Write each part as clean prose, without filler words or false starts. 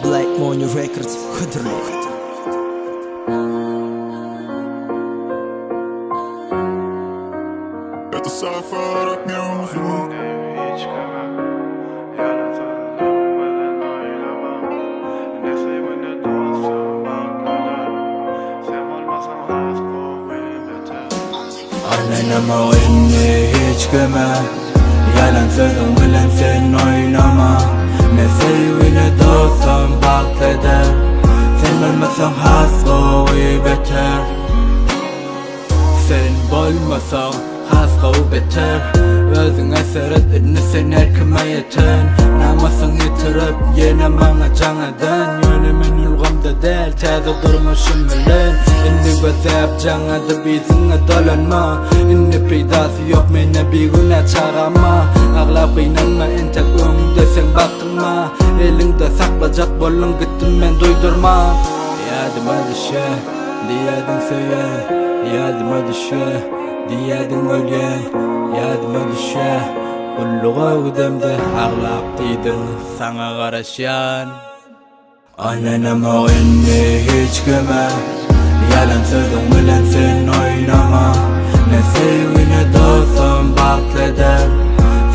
Black Money Records Hıdırlı. Это Cypher Rap Music. Oynama inni hiç güme, yalan sözüm bilen sen oynama. Ne sevgi ne dostum bak eder, sen olmasan hasrovi beter. Sen bolmasan hasrovi beter. Özün esaret edini sen erkime yeten. Namasın yitirip yine bana canadan. Yönümün yulgamda değil teze durmuşum bilen. İndi gözep canadı bizine dolanma. İndi peydası yok mene bir güne çarama. Ağlap inanma entek önünde sen baktırma. Elinde saklayacak bolun gittim ben duydurma. Yadıma düşe diyedin söylen, yadıma düşe diyedin ölgen, yadıma düşe kulluğa ödemde ağlap deydin sana karışan. Anneneme inni hiç güme, yalan sözün bilen sen oynama. Ne sevgi ne dostum bak eder,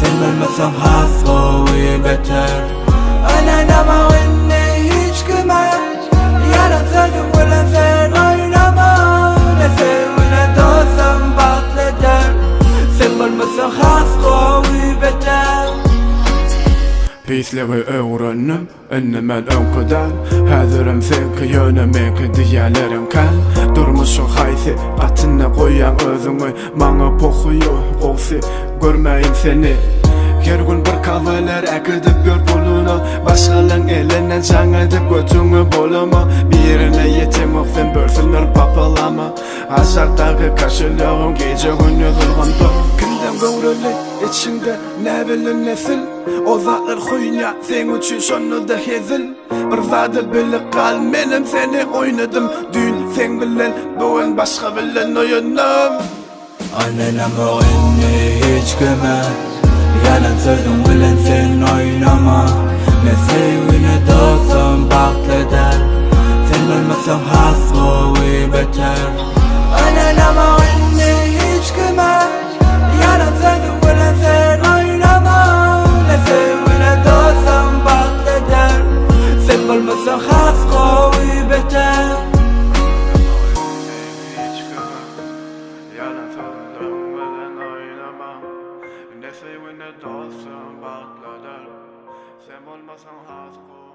sen bilmesen hasrovi beter. Anneneme inni hiç güme, yalan sözün bilen sen oynama. Ne sevgi ne dostum bak eder, sen bilmesen hasrovi beter. Pisliği öğrendim, önümen önküden. Hazırım senki yönümenki diyelerim kan. Durmuşun haysi, katına koyan özünü. Bana pokuyu, qoğsi, görmeyin seni. Her gün bir kavalar akıdıp gör bolunu. Başkalan elinden can edip götünü bolama. Birine yetemek sen börsünler papalama. Aşartағы karşılığım gece günü kılgındı. Kimden göğrülü içinde ne bilin nesil. O zatlar huyna sen üçün şonu da hezil. Bir zadil bilik kal menim seni oynadım. Dün sen bilen bugün başka bilen oyunum. Anneneme inni hiç güme, yalan sözün bilen sen oynama. Ne sevgi ne dostum bak eder, sen bilmesen hasrovi beter. Anneneme inni hiç güme, yalan sözün bilen sen oynama. Ne sevgi ne dostum bak eder, sen bilmesen hasrovi beter. Ne sevgi ne dostum bak eder, sen olmasan hasro.